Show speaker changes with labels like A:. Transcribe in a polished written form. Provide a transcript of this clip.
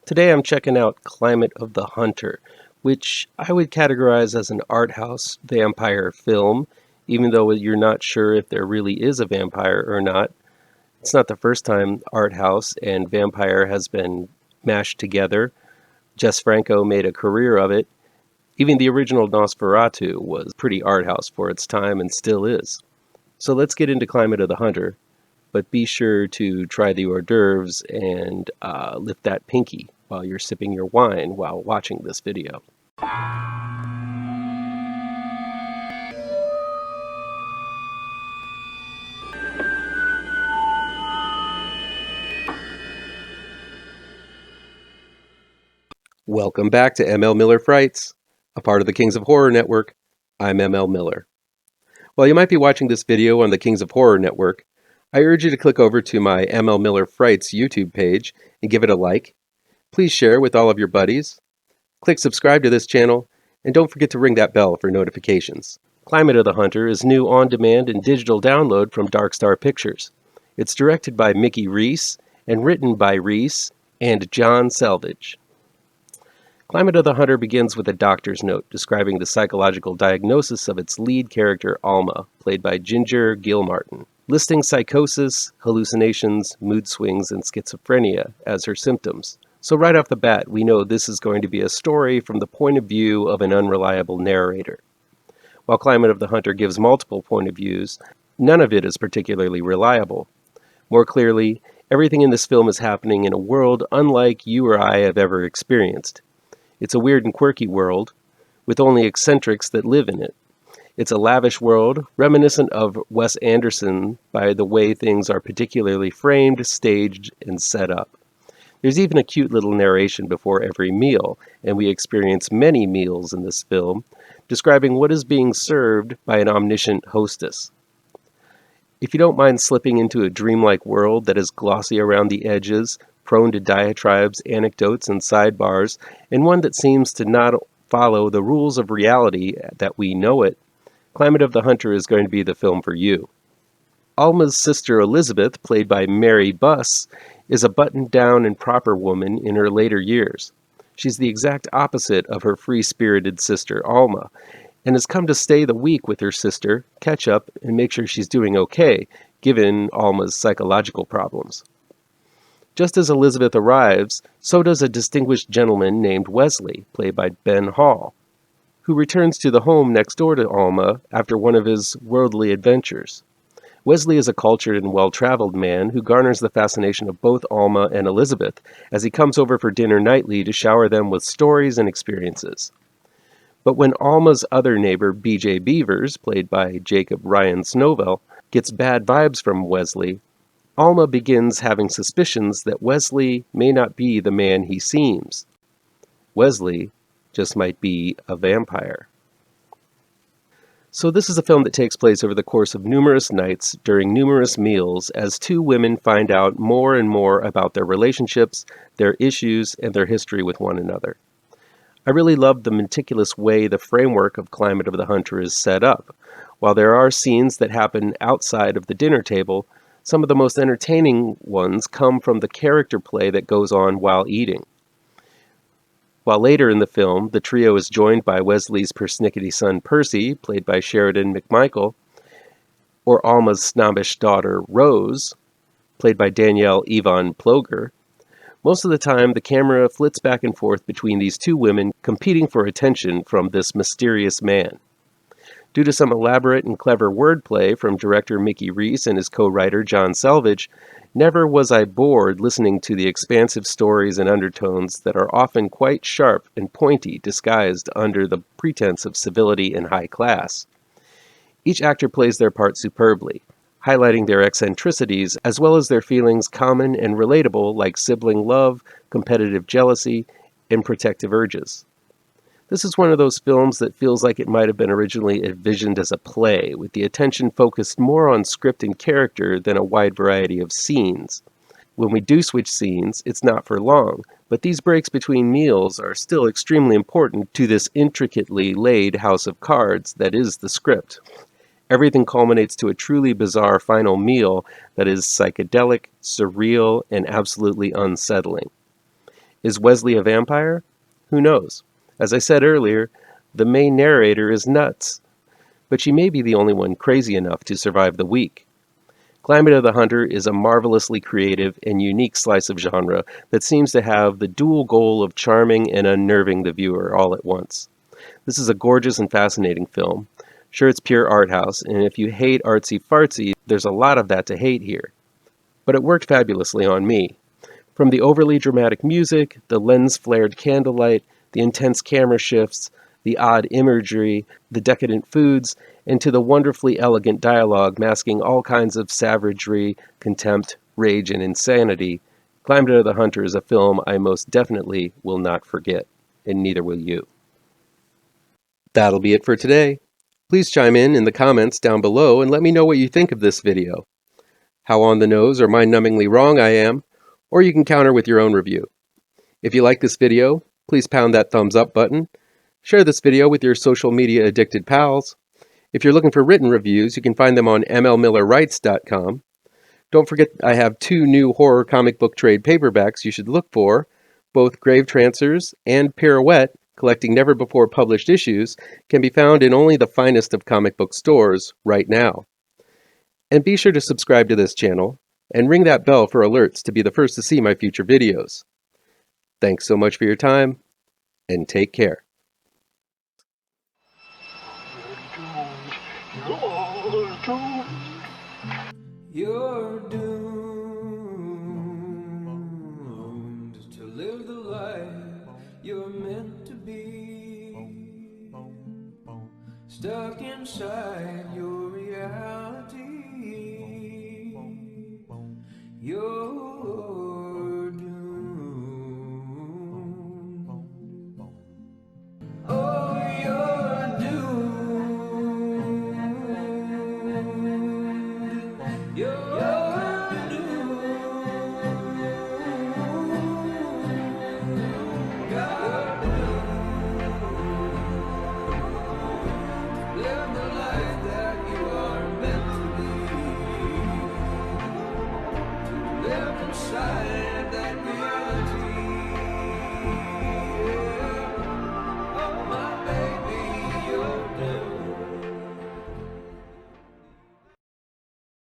A: Today I'm checking out Climate of the Hunter, which I would categorize as an art house vampire film, even though you're not sure if there really is a vampire or not. It's not the first time art house and vampire has been mashed together. Jess Franco made a career of it. Even the original Nosferatu was pretty art house for its time and still is. So let's get into Climate of the Hunter, but be sure to try the hors d'oeuvres and lift that pinky while you're sipping your wine while watching this video. Welcome back to M.L.Miller Frights, a part of the Kings of Horror Network. I'm M.L.Miller. While you might be watching this video on the Kings of Horror Network, I urge you to click over to my M.L.Miller Frights YouTube page and give it a like. Please share with all of your buddies. Click subscribe to this channel, and don't forget to ring that bell for notifications. Climate of the Hunter is new on-demand and digital download from Dark Star Pictures. It's directed by Mickey Reese and written by Reese and John Selvage. Climate of the Hunter begins with a doctor's note describing the psychological diagnosis of its lead character, Alma, played by Ginger Gilmartin, listing psychosis, hallucinations, mood swings, and schizophrenia as her symptoms. So right off the bat, we know this is going to be a story from the point of view of an unreliable narrator. While Climate of the Hunter gives multiple point of views, none of it is particularly reliable. More clearly, everything in this film is happening in a world unlike you or I have ever experienced. It's a weird and quirky world, with only eccentrics that live in it. It's a lavish world, reminiscent of Wes Anderson by the way things are particularly framed, staged, and set up. There's even a cute little narration before every meal, and we experience many meals in this film, describing what is being served by an omniscient hostess. If you don't mind slipping into a dreamlike world that is glossy around the edges, prone to diatribes, anecdotes, and sidebars, and one that seems to not follow the rules of reality that we know it, Climate of the Hunter is going to be the film for you. Alma's sister Elizabeth, played by Mary Buss, is a buttoned-down and proper woman in her later years. She's the exact opposite of her free-spirited sister Alma, and has come to stay the week with her sister, catch up, and make sure she's doing okay, given Alma's psychological problems. Just as Elizabeth arrives, so does a distinguished gentleman named Wesley, played by Ben Hall, who returns to the home next door to Alma after one of his worldly adventures. Wesley is a cultured and well-traveled man who garners the fascination of both Alma and Elizabeth as he comes over for dinner nightly to shower them with stories and experiences. But when Alma's other neighbor, B.J. Beavers, played by Jacob Ryan Snowell, gets bad vibes from Wesley, Alma begins having suspicions that Wesley may not be the man he seems. Wesley just might be a vampire. So this is a film that takes place over the course of numerous nights during numerous meals as two women find out more and more about their relationships, their issues, and their history with one another. I really love the meticulous way the framework of Climate of the Hunter is set up. While there are scenes that happen outside of the dinner table, some of the most entertaining ones come from the character play that goes on while eating. While later in the film, the trio is joined by Wesley's persnickety son Percy, played by Sheridan McMichael, or Alma's snobbish daughter Rose, played by Danielle Yvonne Ploger. Most of the time, the camera flits back and forth between these two women competing for attention from this mysterious man. Due to some elaborate and clever wordplay from director Mickey Reese and his co-writer John Selvage, never was I bored listening to the expansive stories and undertones that are often quite sharp and pointy, disguised under the pretense of civility and high class. Each actor plays their part superbly, highlighting their eccentricities as well as their feelings common and relatable like sibling love, competitive jealousy, and protective urges. This is one of those films that feels like it might have been originally envisioned as a play, with the attention focused more on script and character than a wide variety of scenes. When we do switch scenes, it's not for long, but these breaks between meals are still extremely important to this intricately laid house of cards that is the script. Everything culminates to a truly bizarre final meal that is psychedelic, surreal, and absolutely unsettling. Is Wesley a vampire? Who knows? As I said earlier, the main narrator is nuts, but she may be the only one crazy enough to survive the week. Climate of the Hunter is a marvelously creative and unique slice of genre that seems to have the dual goal of charming and unnerving the viewer all at once. This is a gorgeous and fascinating film. Sure, it's pure art house, and if you hate artsy-fartsy, there's a lot of that to hate here. But it worked fabulously on me. From the overly dramatic music, the lens-flared candlelight, the intense camera shifts, the odd imagery, the decadent foods, and to the wonderfully elegant dialogue masking all kinds of savagery, contempt, rage, and insanity, Climate of the Hunter is a film I most definitely will not forget, and neither will you. That'll be it for today. Please chime in the comments down below and let me know what you think of this video. How on the nose or mind-numbingly wrong I am, or you can counter with your own review. If you like this video, please pound that thumbs up button. Share this video with your social media addicted pals. If you're looking for written reviews, you can find them on M.L.Millerwrites.com. Don't forget I have 2 new horror comic book trade paperbacks you should look for. Both Grave Trancers and Pirouette, collecting never-before-published issues, can be found in only the finest of comic book stores right now. And be sure to subscribe to this channel and ring that bell for alerts to be the first to see my future videos. Thanks so much for your time, and take care.
B: You're doomed to live the life you're meant to be, stuck inside your reality. You're doomed. Oh, you're doomed. You're doomed. You're doomed. Live the life that you are meant to be. Live inside that reality.